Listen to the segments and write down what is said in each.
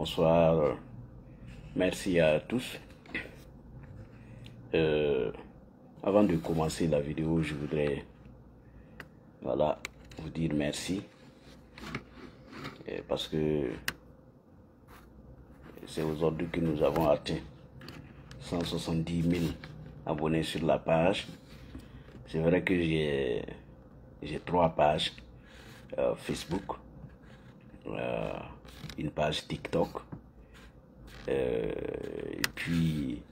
Bonsoir, merci à tous. Avant de commencer la vidéo, je voudrais vous dire merci parce que c'est aujourd'hui que nous avons atteint 170 000 abonnés sur la page. C'est vrai que j'ai 3 pages Facebook, une page TikTok, et puis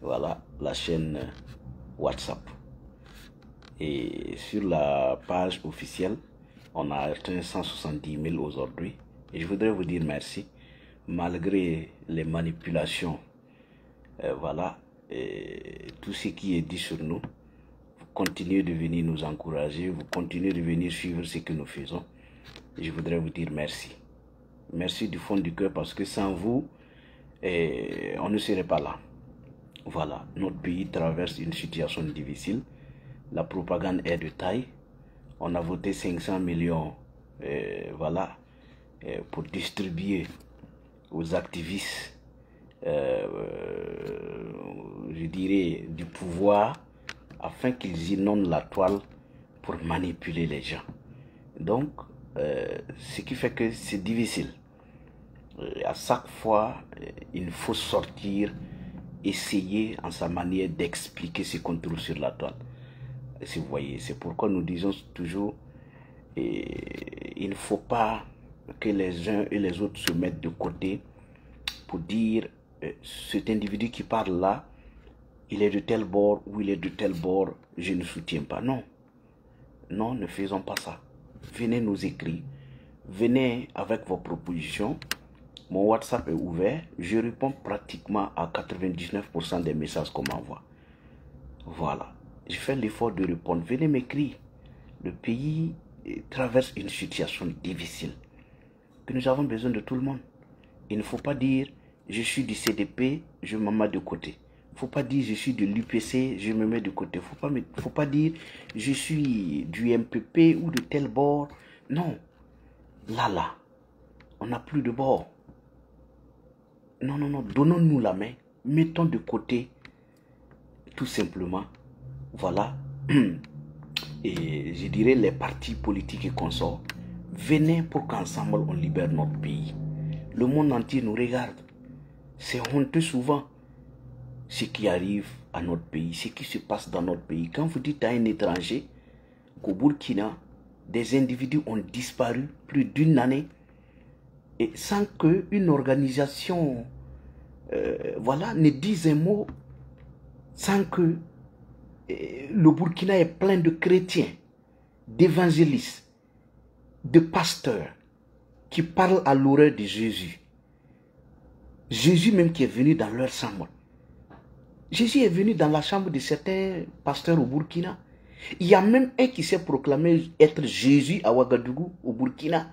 voilà la chaîne WhatsApp. Et sur la page officielle, on a atteint 170 000 aujourd'hui. Et je voudrais vous dire merci, malgré les manipulations, et tout ce qui est dit sur nous. Vous continuez de venir nous encourager, vous continuez de venir suivre ce que nous faisons. Et je voudrais vous dire merci. Merci du fond du cœur parce que sans vous, on ne serait pas là. Voilà, notre pays traverse une situation difficile. La propagande est de taille. On a voté 500 millions pour distribuer aux activistes, je dirais, du pouvoir afin qu'ils inondent la toile pour manipuler les gens. Donc, ce qui fait que c'est difficile. À chaque fois, il faut sortir, essayer en sa manière d'expliquer ce qu'on trouve sur la toile. Si vous voyez, c'est pourquoi nous disons toujours, il ne faut pas que les uns et les autres se mettent de côté pour dire cet individu qui parle là, il est de tel bord ou il est de tel bord, je ne soutiens pas. Non, non, ne faisons pas ça. Venez nous écrire, venez avec vos propositions. Mon WhatsApp est ouvert, je réponds pratiquement à 99% des messages qu'on m'envoie. Voilà, je fais l'effort de répondre. Venez m'écrire. Le pays traverse une situation difficile, que nous avons besoin de tout le monde. Il ne faut pas dire je suis du CDP, je me mets de côté. Il ne faut pas dire je suis de l'UPC, je me mets de côté. Il ne faut pas dire je suis du MPP ou de tel bord. Non, là, on n'a plus de bord. Non, non, non, donnons-nous la main, mettons de côté, tout simplement, voilà, et je dirais les partis politiques et consorts, venez pour qu'ensemble on libère notre pays. Le monde entier nous regarde. C'est honteux souvent ce qui arrive à notre pays, ce qui se passe dans notre pays. Quand vous dites à un étranger qu'au Burkina, des individus ont disparu plus d'une année, et sans qu'une organisation ne dise un mot, sans que le Burkina est plein de chrétiens, d'évangélistes, de pasteurs qui parlent à l'horreur de Jésus. Jésus même qui est venu dans leur chambre. Jésus est venu dans la chambre de certains pasteurs au Burkina. Il y a même un qui s'est proclamé être Jésus à Ouagadougou, au Burkina.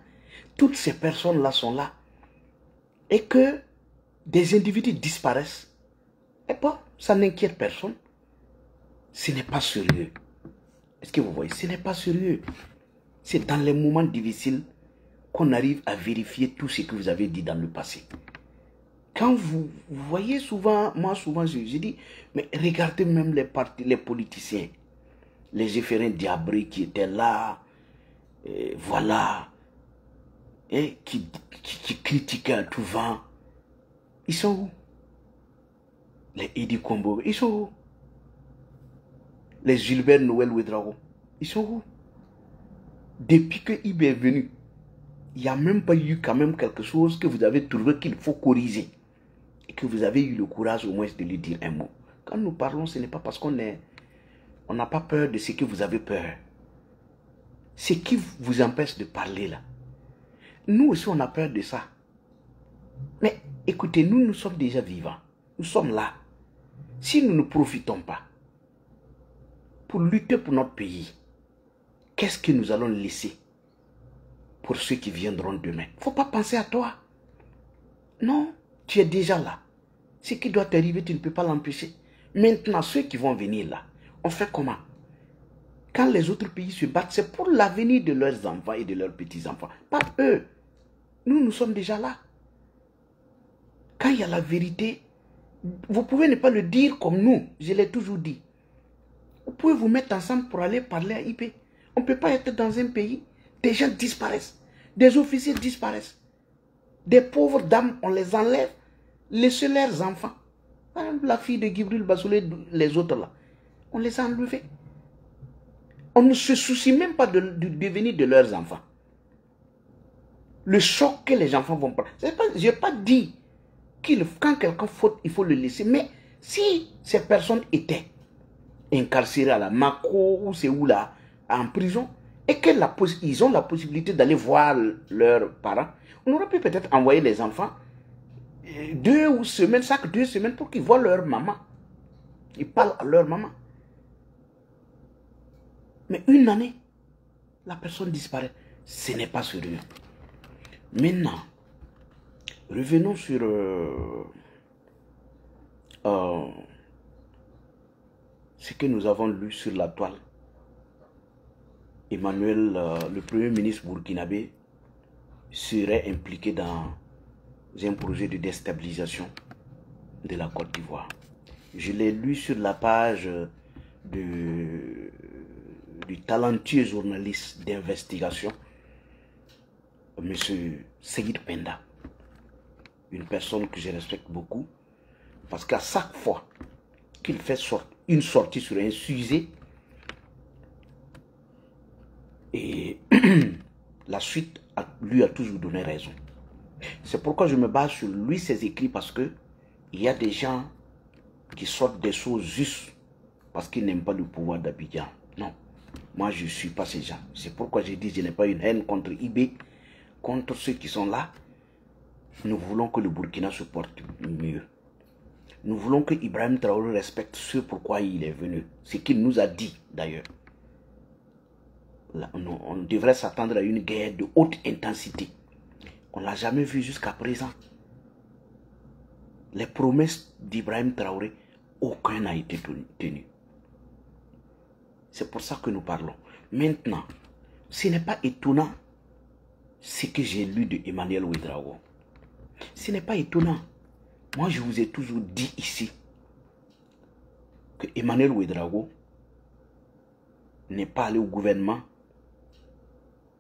Toutes ces personnes-là sont là. Et que des individus disparaissent. Et bon, ça n'inquiète personne. Ce n'est pas sérieux. Est-ce que vous voyez? Ce n'est pas sérieux. C'est dans les moments difficiles qu'on arrive à vérifier tout ce que vous avez dit dans le passé. Quand vous voyez souvent, moi souvent je dis, mais regardez même les partis, les politiciens, les efférents diabrés qui étaient là, voilà, et qui critiquaient à tout vent. Ils sont où? Les Idi Kombo, ils sont où? Les Gilbert Noël Ouedraogo, ils sont où? Depuis que Ibe est venu, il n'y a même pas eu quand même quelque chose que vous avez trouvé qu'il faut corriger. Et que vous avez eu le courage au moins de lui dire un mot. Quand nous parlons, ce n'est pas parce qu'on n'a pas peur de ce que vous avez peur. Ce qui vous empêche de parler là. Nous aussi, on a peur de ça. Mais écoutez, nous sommes déjà vivants. Nous sommes là. Si nous ne profitons pas pour lutter pour notre pays, qu'est-ce que nous allons laisser pour ceux qui viendront demain? Il ne faut pas penser à toi. Non, tu es déjà là. Ce qui doit t'arriver, tu ne peux pas l'empêcher. Maintenant, ceux qui vont venir là, on fait comment? Quand les autres pays se battent, c'est pour l'avenir de leurs enfants et de leurs petits-enfants. Pas eux. Nous sommes déjà là. Quand il y a la vérité, vous pouvez ne pas le dire comme nous, je l'ai toujours dit. Vous pouvez vous mettre ensemble pour aller parler à IP. On ne peut pas être dans un pays, des gens disparaissent, des officiers disparaissent, des pauvres dames, on les enlève, laissez leurs enfants. La fille de Gibril Basoulé, les autres là, on les a enlevés. On ne se soucie même pas du devenir de leurs enfants. Le choc que les enfants vont prendre. Je n'ai pas dit que quand quelqu'un faute, il faut le laisser. Mais si ces personnes étaient incarcérés à la Mako ou c'est où là, en prison, et qu'ils ont la possibilité d'aller voir leurs parents, on aurait pu peut-être envoyer les enfants 2 semaines, chaque 2 semaines pour qu'ils voient leur maman. Ils parlent à leur maman. Mais une année, la personne disparaît. Ce n'est pas sérieux. Maintenant, revenons sur ce que nous avons lu sur la toile. Emmanuel, le premier ministre burkinabé, serait impliqué dans un projet de déstabilisation de la Côte d'Ivoire. Je l'ai lu sur la page du talentueux journaliste d'investigation, M. Seyid Penda. Une personne que je respecte beaucoup, parce qu'à chaque fois qu'il fait une sortie sur un sujet, et la suite lui a toujours donné raison. C'est pourquoi je me base sur lui, ses écrits, parce que il y a des gens qui sortent des choses juste parce qu'ils n'aiment pas le pouvoir d'Abidjan. Non, moi je ne suis pas ces gens. C'est pourquoi je dis que je n'ai pas une haine contre IB, contre ceux qui sont là. Nous voulons que le Burkina se porte mieux. Nous voulons que Ibrahim Traoré respecte ce pourquoi il est venu. Ce qu'il nous a dit d'ailleurs. On devrait s'attendre à une guerre de haute intensité. On ne l'a jamais vu jusqu'à présent. Les promesses d'Ibrahim Traoré, aucun n'a été tenu. C'est pour ça que nous parlons. Maintenant, ce n'est pas étonnant ce que j'ai lu de Emmanuel Ouedraogo. Ce n'est pas étonnant. Moi, je vous ai toujours dit ici que Emmanuel Ouedraogo n'est pas allé au gouvernement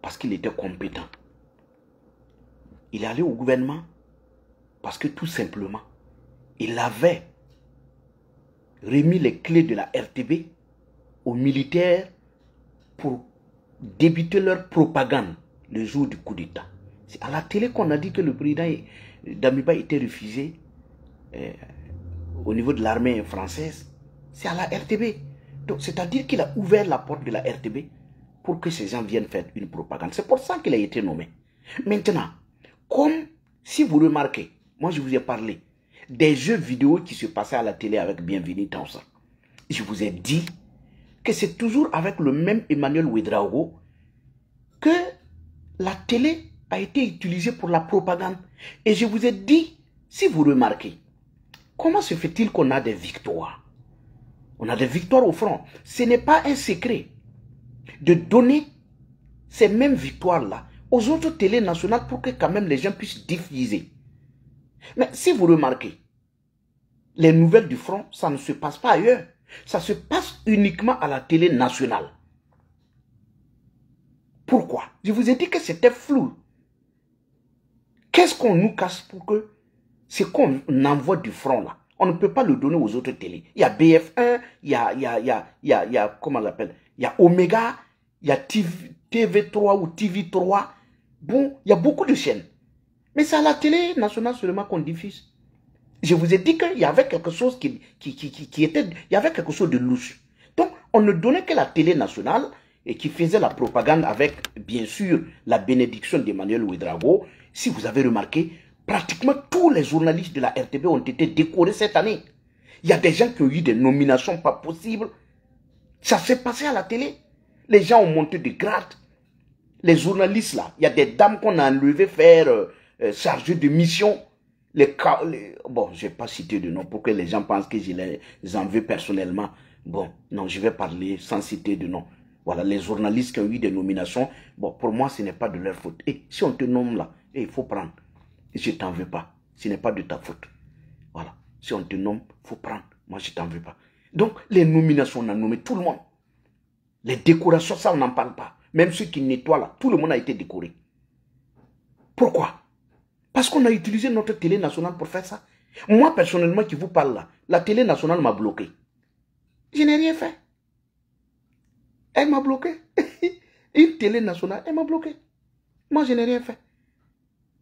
parce qu'il était compétent. Il est allé au gouvernement parce que tout simplement, il avait remis les clés de la RTB aux militaires pour débuter leur propagande le jour du coup d'État. C'est à la télé qu'on a dit que le président Damiba était refusé au niveau de l'armée française. C'est à la RTB. Donc, c'est-à-dire qu'il a ouvert la porte de la RTB pour que ces gens viennent faire une propagande. C'est pour ça qu'il a été nommé. Maintenant, comme si vous remarquez, moi je vous ai parlé des jeux vidéo qui se passaient à la télé avec Bienvenue Tausa. Je vous ai dit que c'est toujours avec le même Emmanuel Ouedraogo que la télé a été utilisée pour la propagande. Et je vous ai dit, si vous remarquez, comment se fait-il qu'on a des victoires? On a des victoires au front. Ce n'est pas un secret de donner ces mêmes victoires-là aux autres télés nationales pour que quand même les gens puissent diffuser. Mais si vous remarquez, les nouvelles du front, ça ne se passe pas ailleurs. Ça se passe uniquement à la télé nationale. Pourquoi? Je vous ai dit que c'était flou. Qu'est-ce qu'on nous cache pour que ce qu'on envoie du front là, on ne peut pas le donner aux autres télés. Il y a BF1, il y a comment on l'appelle? Il y a Omega, il y a TV3 ou TV3. Bon, il y a beaucoup de chaînes. Mais c'est à la télé nationale seulement qu'on diffuse. Je vous ai dit qu'il y avait quelque chose il y avait quelque chose de louche. Donc, on ne donnait que la télé nationale et qui faisait la propagande avec, bien sûr, la bénédiction d'Emmanuel Ouedraogo. Si vous avez remarqué, pratiquement tous les journalistes de la RTB ont été décorés cette année. Il y a des gens qui ont eu des nominations pas possibles. Ça s'est passé à la télé. Les gens ont monté de grade. Les journalistes là, il y a des dames qu'on a enlevées faire chargées de mission. Bon, je ne vais pas citer de nom pour que les gens pensent que je les en veux personnellement. Bon, non, je vais parler sans citer de nom. Voilà, les journalistes qui ont eu des nominations, bon, pour moi, ce n'est pas de leur faute. Et si on te nomme là, il faut prendre. Je ne t'en veux pas. Ce n'est pas de ta faute. Voilà. Si on te nomme, il faut prendre. Moi, je ne t'en veux pas. Donc, les nominations, on a nommé tout le monde. Les décorations, ça, on n'en parle pas. Même ceux qui nettoient là, tout le monde a été décoré. Pourquoi? Parce qu'on a utilisé notre télé nationale pour faire ça. Moi, personnellement, qui vous parle là, la télé nationale m'a bloqué. Je n'ai rien fait. Elle m'a bloqué. Une télé nationale, elle m'a bloqué. Moi, je n'ai rien fait.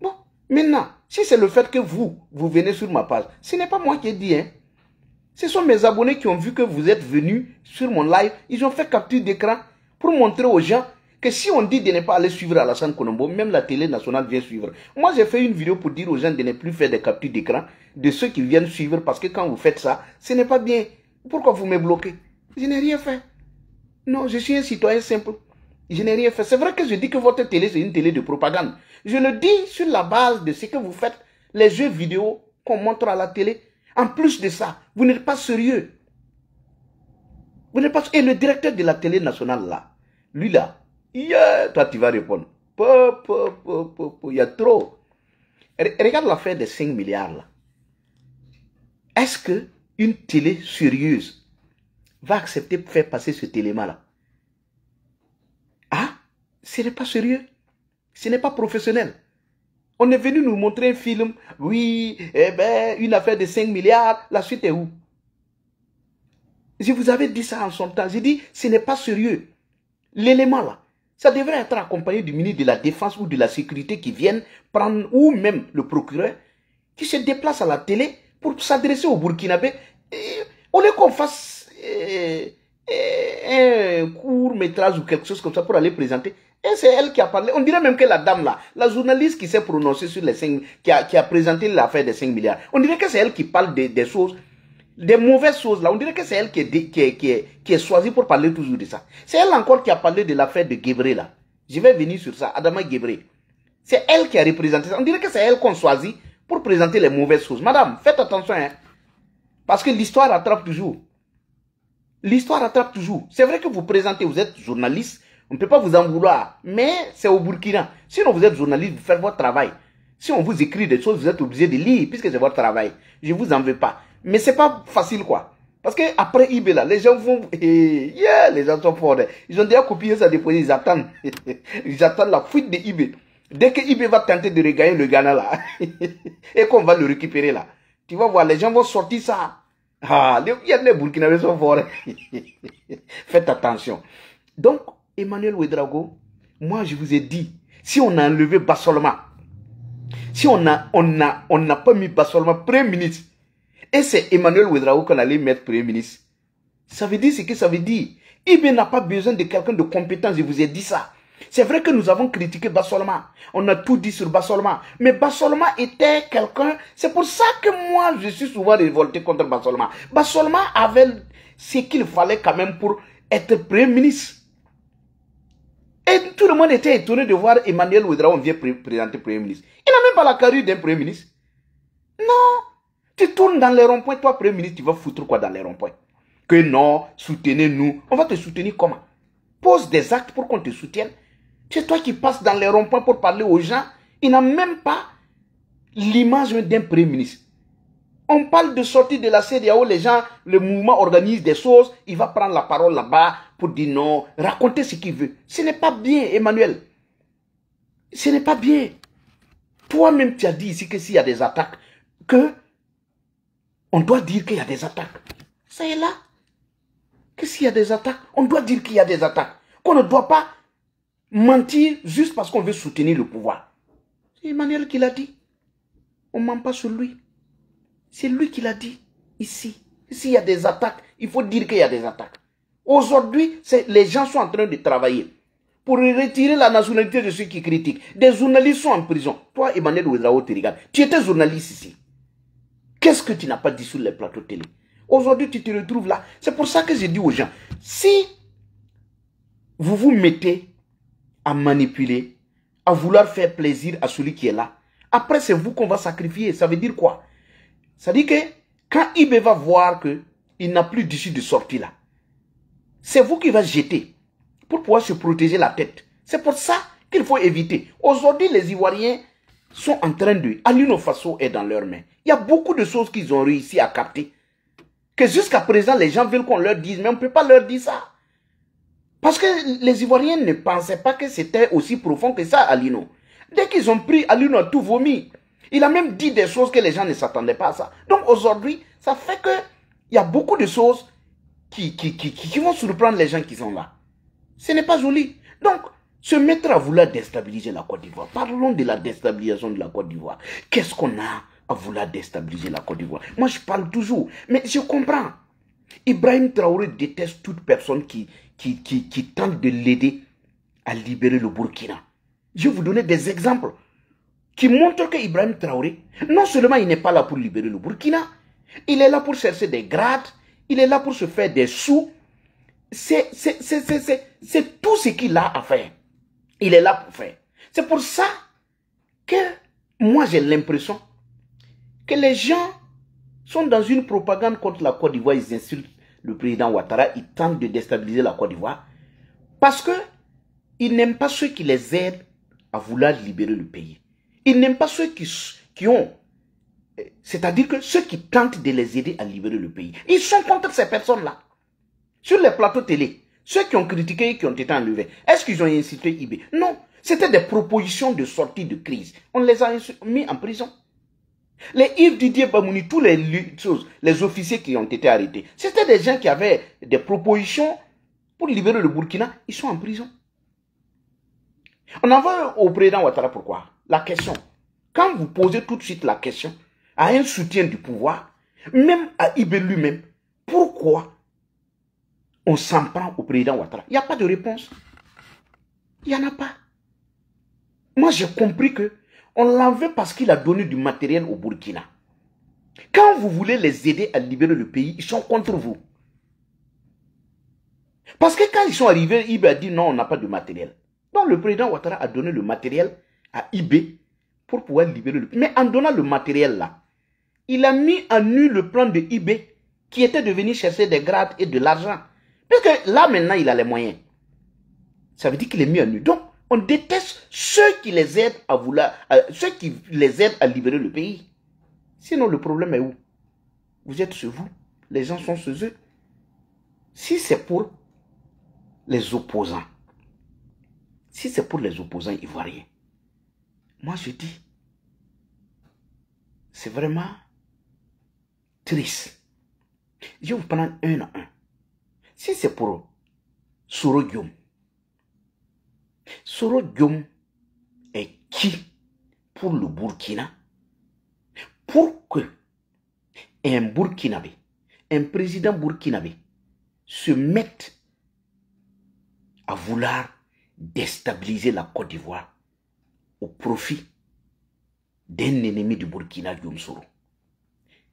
Bon, maintenant, si c'est le fait que vous venez sur ma page, ce n'est pas moi qui ai dit, hein. Ce sont mes abonnés qui ont vu que vous êtes venus sur mon live. Ils ont fait capture d'écran pour montrer aux gens que si on dit de ne pas aller suivre Alassane Konombo, même la télé nationale vient suivre. Moi, j'ai fait une vidéo pour dire aux gens de ne plus faire des captures d'écran de ceux qui viennent suivre parce que quand vous faites ça, ce n'est pas bien. Pourquoi vous me bloquez? Je n'ai rien fait. Non, je suis un citoyen simple. Je n'ai rien fait. C'est vrai que je dis que votre télé, c'est une télé de propagande. Je le dis sur la base de ce que vous faites, les jeux vidéo qu'on montre à la télé. En plus de ça, vous n'êtes pas sérieux. Vous n'êtes pas... Et le directeur de la télé nationale là, lui là, yeah, toi tu vas répondre. Il y a trop. Regarde l'affaire des 5 milliards là. Est-ce que une télé sérieuse va accepter de faire passer ce téléma là? Ah, ce n'est pas sérieux. Ce n'est pas professionnel. On est venu nous montrer un film, oui, eh ben, une affaire de 5 milliards, la suite est où? Je vous avais dit ça en son temps, j'ai dit, ce n'est pas sérieux. L'élément là, ça devrait être accompagné du ministre de la Défense ou de la Sécurité qui viennent prendre, ou même le procureur, qui se déplace à la télé pour s'adresser au Burkinabé. Au lieu qu'on fasse un court-métrage ou quelque chose comme ça pour aller présenter. Et c'est elle qui a parlé. On dirait même que la dame là, la journaliste qui s'est prononcée sur les 5, qui a présenté l'affaire des 5 milliards, on dirait que c'est elle qui parle des choses, des mauvaises choses là. On dirait que c'est elle qui est choisie pour parler toujours de ça. C'est elle encore qui a parlé de l'affaire de Guébré là. Je vais venir sur ça, Adama Guébré. C'est elle qui a représenté ça. On dirait que c'est elle qu'on choisit pour présenter les mauvaises choses. Madame, faites attention, hein. Parce que l'histoire rattrape toujours. L'histoire rattrape toujours. C'est vrai que vous présentez, vous êtes journaliste, on ne peut pas vous en vouloir, mais c'est au Burkina. Sinon vous êtes journaliste, vous faites votre travail. Si on vous écrit des choses, vous êtes obligé de lire, puisque c'est votre travail. Je ne vous en veux pas. Mais ce n'est pas facile, quoi. Parce qu'après eBay, là, les gens vont... Yeah, les gens sont forts. Ils ont déjà copié ça depuis, ils attendent. Ils attendent la fuite de eBay. Dès que eBay va tenter de regagner le Ghana, là, et qu'on va le récupérer, là, tu vas voir, les gens vont sortir ça. Ah, il y a les Burkinabés sont forts. Faites attention. Donc, Emmanuel Ouedraogo, moi je vous ai dit, si on a enlevé Bassolma, si on n'a pas mis Bassolma Premier ministre, et c'est Emmanuel Ouedraogo qu'on allait mettre Premier ministre, ça veut dire ce que ça veut dire. IB n'a pas besoin de quelqu'un de compétent, je vous ai dit ça. C'est vrai que nous avons critiqué Bassolma, on a tout dit sur Bassolma, mais Bassolma était quelqu'un, c'est pour ça que moi je suis souvent révolté contre Bassolma. Bassolma avait ce qu'il fallait quand même pour être Premier ministre. Et tout le monde était étonné de voir Emmanuel Ouedraogo vient présenter Premier ministre. Il n'a même pas la carrure d'un Premier ministre. Non. Tu tournes dans les ronds-points, toi Premier ministre, tu vas foutre quoi dans les ronds-points? Que non, soutenez-nous. On va te soutenir comment? Pose des actes pour qu'on te soutienne. C'est toi qui passes dans les ronds-points pour parler aux gens. Il n'a même pas l'image d'un Premier ministre. On parle de sortie de la CEDEAO, les gens, le mouvement organise des choses, il va prendre la parole là-bas pour dire non, raconter ce qu'il veut. Ce n'est pas bien, Emmanuel. Ce n'est pas bien. Toi-même, tu as dit ici que s'il y a des attaques, que on doit dire qu'il y a des attaques. Ça est là. Que s'il y a des attaques, on doit dire qu'il y a des attaques. Qu'on ne doit pas mentir juste parce qu'on veut soutenir le pouvoir. C'est Emmanuel qui l'a dit. On ne ment pas sur lui. C'est lui qui l'a dit ici. S'il y a des attaques, il faut dire qu'il y a des attaques. Aujourd'hui, les gens sont en train de travailler pour retirer la nationalité de ceux qui critiquent. Des journalistes sont en prison. Toi, Emmanuel Ouedraogo, tu regardes. Tu étais journaliste ici. Qu'est-ce que tu n'as pas dit sur les plateaux télé? Aujourd'hui, tu te retrouves là. C'est pour ça que j'ai dit aux gens, si vous vous mettez à manipuler, à vouloir faire plaisir à celui qui est là, après c'est vous qu'on va sacrifier. Ça veut dire quoi? Ça dit que quand IB va voir qu'il n'a plus d'issue de sortie là, c'est vous qui va jeter pour pouvoir se protéger la tête. C'est pour ça qu'il faut éviter. Aujourd'hui, les Ivoiriens, sont en train de... Alino Faso est dans leurs mains. Il y a beaucoup de choses qu'ils ont réussi à capter. Que jusqu'à présent, les gens veulent qu'on leur dise, mais on ne peut pas leur dire ça. Parce que les Ivoiriens ne pensaient pas que c'était aussi profond que ça, Alino. Dès qu'ils ont pris, Alino a tout vomi. Il a même dit des choses que les gens ne s'attendaient pas à ça. Donc aujourd'hui, ça fait que il y a beaucoup de choses qui vont surprendre les gens qui sont là. Ce n'est pas joli. Donc, se mettre à vouloir déstabiliser la Côte d'Ivoire. Parlons de la déstabilisation de la Côte d'Ivoire. Qu'est-ce qu'on a à vouloir déstabiliser la Côte d'Ivoire? Moi, je parle toujours. Mais je comprends. Ibrahim Traoré déteste toute personne qui tente de l'aider à libérer le Burkina. Je vais vous donner des exemples qui montrent que Ibrahim Traoré, non seulement il n'est pas là pour libérer le Burkina, il est là pour chercher des grades, il est là pour se faire des sous. C'est tout ce qu'il a à faire. Il est là pour faire. C'est pour ça que moi j'ai l'impression que les gens sont dans une propagande contre la Côte d'Ivoire. Ils insultent le président Ouattara, ils tentent de déstabiliser la Côte d'Ivoire parce qu'ils n'aiment pas ceux qui les aident à vouloir libérer le pays. Ils n'aiment pas ceux qui ont, c'est-à-dire que ceux qui tentent de les aider à libérer le pays. Ils sont contre ces personnes-là. Sur les plateaux télé, ceux qui ont critiqué et qui ont été enlevés, est-ce qu'ils ont incité IB? Non, c'était des propositions de sortie de crise. On les a mis en prison. Les Yves Didier Bamouni, tous les officiers qui ont été arrêtés, c'était des gens qui avaient des propositions pour libérer le Burkina. Ils sont en prison. On en va au président Ouattara, pourquoi? La question. Quand vous posez tout de suite la question à un soutien du pouvoir, même à IB lui-même, pourquoi on s'en prend au président Ouattara? Il n'y a pas de réponse. Il n'y en a pas. Moi, j'ai compris que on l'en veut parce qu'il a donné du matériel au Burkina. Quand vous voulez les aider à libérer le pays, ils sont contre vous. Parce que quand ils sont arrivés, IB a dit non, on n'a pas de matériel. Donc le président Ouattara a donné le matériel à IB pour pouvoir libérer le pays. Mais en donnant le matériel là, il a mis en nu le plan de IB qui était de venir chercher des grades et de l'argent. Parce que là maintenant, il a les moyens. Ça veut dire qu'il est mis en nu. Donc, on déteste ceux qui les aident à libérer le pays. Sinon, le problème est où? Vous êtes chez vous, les gens sont chez eux. Si c'est pour les opposants, ivoiriens, moi je dis, c'est vraiment triste. Je vais vous prendre un à un. Si c'est pour Soro Guillaume, Soro Guillaume est qui pour le Burkina? Pour que un Burkinabé, un président burkinabé se mette à vouloir déstabiliser la Côte d'Ivoire au profit d'un ennemi du Burkina, Guillaume Soro.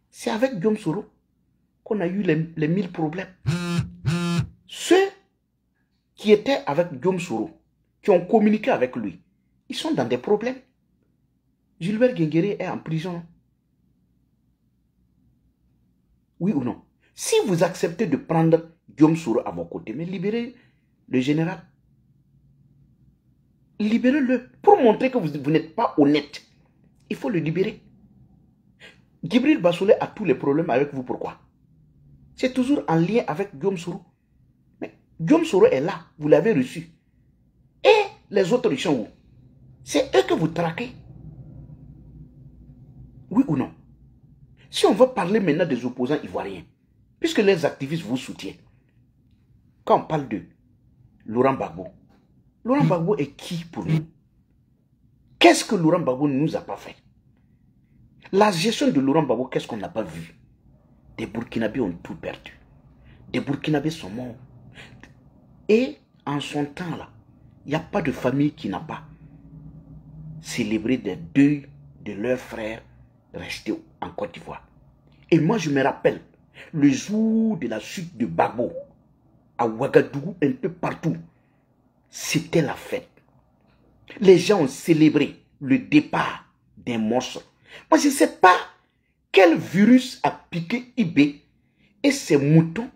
C'est avec Guillaume Soro qu'on a eu les 1000 problèmes. Ceux qui étaient avec Guillaume Soro, qui ont communiqué avec lui, ils sont dans des problèmes. Gilbert Guinguéré est en prison. Oui ou non? Si vous acceptez de prendre Guillaume Soro à vos côtés, mais libérez le général. Libérez-le pour montrer que vous n'êtes pas honnête. Il faut le libérer. Djibril Bassolé a tous les problèmes avec vous. Pourquoi? C'est toujours en lien avec Guillaume Soro. Mais Guillaume Soro est là. Vous l'avez reçu. Et les autres, ils sont où? C'est eux que vous traquez. Oui ou non? Si on veut parler maintenant des opposants ivoiriens, puisque les activistes vous soutiennent, quand on parle de Laurent Gbagbo est qui pour nous? Qu'est-ce que Laurent Gbagbo ne nous a pas fait? La gestion de Laurent Gbagbo, qu'est-ce qu'on n'a pas vu? Des Burkinabés ont tout perdu. Des Burkinabés sont morts. Et en son temps là, il n'y a pas de famille qui n'a pas célébré des deuils de leurs frères restés en Côte d'Ivoire. Et moi je me rappelle, le jour de la chute de Gbagbo, à Ouagadougou, un peu partout, c'était la fête. Les gens ont célébré le départ des monstres. Moi je ne sais pas quel virus a piqué IB et ses moutons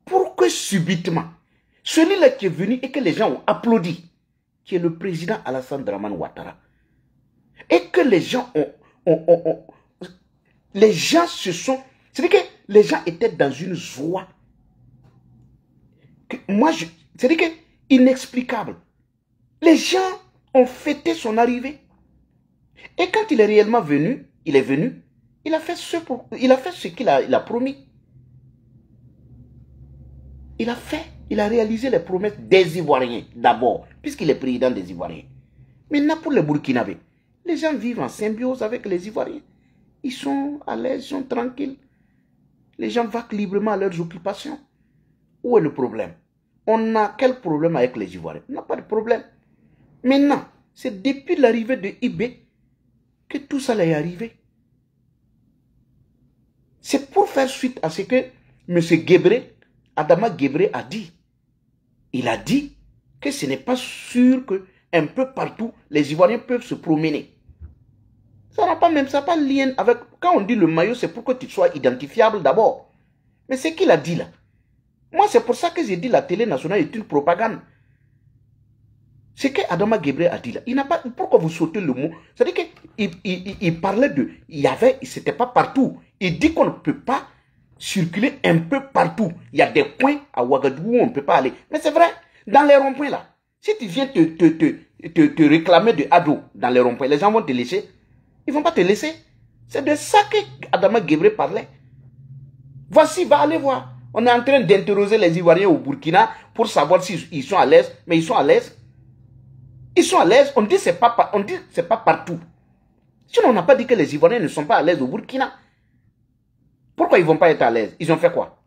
pour que subitement, celui-là qui est venu et que les gens ont applaudi, qui est le président Alassane Dramane Ouattara, et que les gens les gens se sont... C'est-à-dire que les gens étaient dans une joie. C'est-à-dire que inexplicable. Les gens ont fêté son arrivée. Et quand il est réellement venu, il est venu, il a fait ce qu'il a promis. Il a réalisé les promesses des Ivoiriens d'abord, puisqu'il est président des Ivoiriens. Maintenant, pour les Burkinabés, les gens vivent en symbiose avec les Ivoiriens. Ils sont à l'aise, ils sont tranquilles. Les gens vaquent librement à leurs occupations. Où est le problème? On a quel problème avec les Ivoiriens? On n'a pas de problème. Maintenant, c'est depuis l'arrivée de Ibé que tout ça est arrivé. C'est pour faire suite à ce que M. Guébré, Adama Guébré a dit. Il a dit que ce n'est pas sûr qu'un peu partout, les Ivoiriens peuvent se promener. Ça n'a pas même, ça n'a pas lien avec... Quand on dit le maillot, c'est pour que tu sois identifiable d'abord. Mais c'est qu'il a dit là. Moi, c'est pour ça que j'ai dit la télé nationale est une propagande. C'est que Adama Guébré a dit là. Il n'a pas... Pourquoi vous sautez le mot? C'est-à-dire qu'il parlait de... Il y avait... C'était pas partout. Il dit qu'on ne peut pas circuler un peu partout. Il y a des points à Ouagadougou où on ne peut pas aller. Mais c'est vrai, dans les ronds-points là, si tu viens te réclamer de ado dans les ronds-points, les gens vont te laisser. Ils ne vont pas te laisser. C'est de ça que Adama Guébré parlait. Voici, va aller voir. On est en train d'interroger les Ivoiriens au Burkina pour savoir s'ils sont à l'aise. Mais ils sont à l'aise. Ils sont à l'aise. On dit que ce n'est pas partout. Sinon, on n'a pas dit que les Ivoiriens ne sont pas à l'aise au Burkina. Pourquoi ils ne vont pas être à l'aise? Ils ont fait quoi?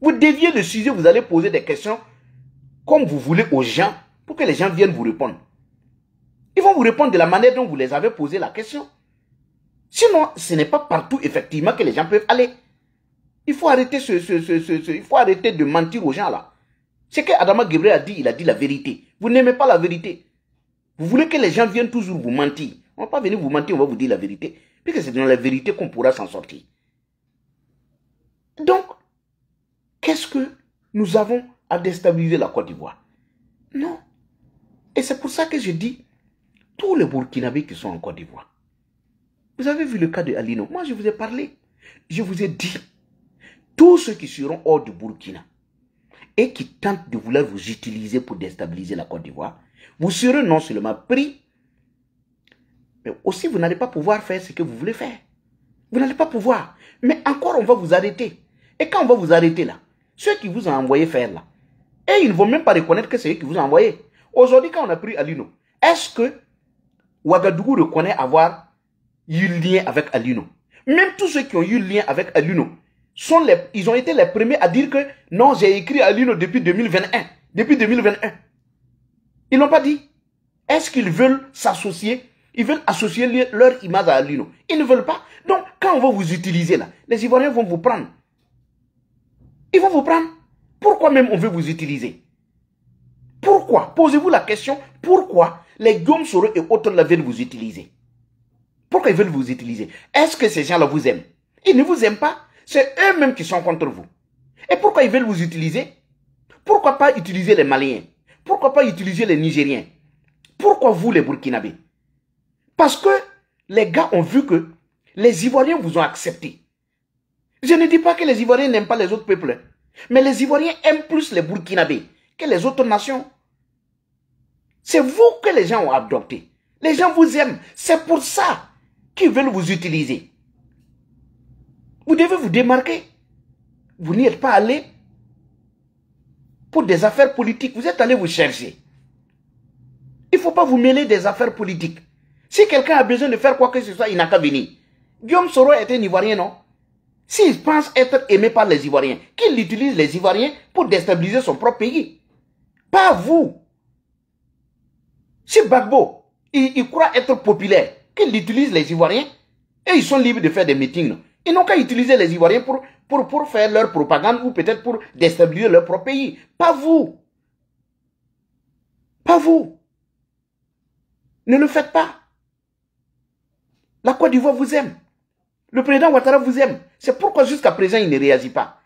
Vous déviez le sujet, vous allez poser des questions comme vous voulez aux gens pour que les gens viennent vous répondre. Ils vont vous répondre de la manière dont vous les avez posé la question. Sinon, ce n'est pas partout effectivement que les gens peuvent aller. Il faut arrêter il faut arrêter de mentir aux gens là. C'est que Adama Guébré a dit, il a dit la vérité. Vous n'aimez pas la vérité. Vous voulez que les gens viennent toujours vous mentir. On ne va pas venir vous mentir, on va vous dire la vérité. Puisque c'est dans la vérité qu'on pourra s'en sortir. Donc, qu'est-ce que nous avons à déstabiliser la Côte d'Ivoire? Non. Et c'est pour ça que je dis, tous les Burkinabés qui sont en Côte d'Ivoire. Vous avez vu le cas de Alino. Moi, je vous ai parlé. Je vous ai dit, tous ceux qui seront hors du Burkina et qui tentent de vouloir vous utiliser pour déstabiliser la Côte d'Ivoire, vous serez non seulement pris, mais aussi vous n'allez pas pouvoir faire ce que vous voulez faire. Vous n'allez pas pouvoir. Mais encore, on va vous arrêter. Et quand on va vous arrêter là, ceux qui vous ont envoyé faire là, et ils ne vont même pas reconnaître que c'est eux qui vous ont envoyé. Aujourd'hui, quand on a pris Alino, est-ce que Ouagadougou reconnaît avoir eu lien avec Alino? Même tous ceux qui ont eu lien avec Alino, ils ont été les premiers à dire que non, j'ai écrit Alino depuis 2021. Depuis 2021. Ils n'ont pas dit. Est-ce qu'ils veulent s'associer? Ils veulent associer leur image à Alino. Ils ne veulent pas. Donc, quand on va vous utiliser là, les Ivoiriens vont vous prendre. Ils vont vous prendre. Pourquoi même on veut vous utiliser? Pourquoi? Posez-vous la question, pourquoi les Guillaume Soro et autres là veulent vous utiliser? Pourquoi ils veulent vous utiliser? Est-ce que ces gens-là vous aiment? Ils ne vous aiment pas. C'est eux-mêmes qui sont contre vous. Et pourquoi ils veulent vous utiliser? Pourquoi pas utiliser les Maliens? Pourquoi pas utiliser les Nigériens? Pourquoi vous les Burkinabés? Parce que les gars ont vu que les Ivoiriens vous ont accepté. Je ne dis pas que les Ivoiriens n'aiment pas les autres peuples. Mais les Ivoiriens aiment plus les Burkinabés que les autres nations. C'est vous que les gens ont adopté. Les gens vous aiment. C'est pour ça qu'ils veulent vous utiliser. Vous devez vous démarquer. Vous n'y êtes pas allé pour des affaires politiques. Vous êtes allé vous chercher. Il ne faut pas vous mêler des affaires politiques. Si quelqu'un a besoin de faire quoi que ce soit, il n'a qu'à venir. Guillaume Soro est un Ivoirien, non? S'il pense être aimé par les Ivoiriens, qu'il utilise les Ivoiriens pour déstabiliser son propre pays. Pas vous. Si Gbagbo, il croit être populaire, qu'il utilise les Ivoiriens, et ils sont libres de faire des meetings, non? Ils n'ont qu'à utiliser les Ivoiriens pour faire leur propagande ou peut-être pour déstabiliser leur propre pays. Pas vous. Pas vous. Ne le faites pas. La Côte d'Ivoire vous aime. Le président Ouattara vous aime. C'est pourquoi jusqu'à présent, il ne réagit pas.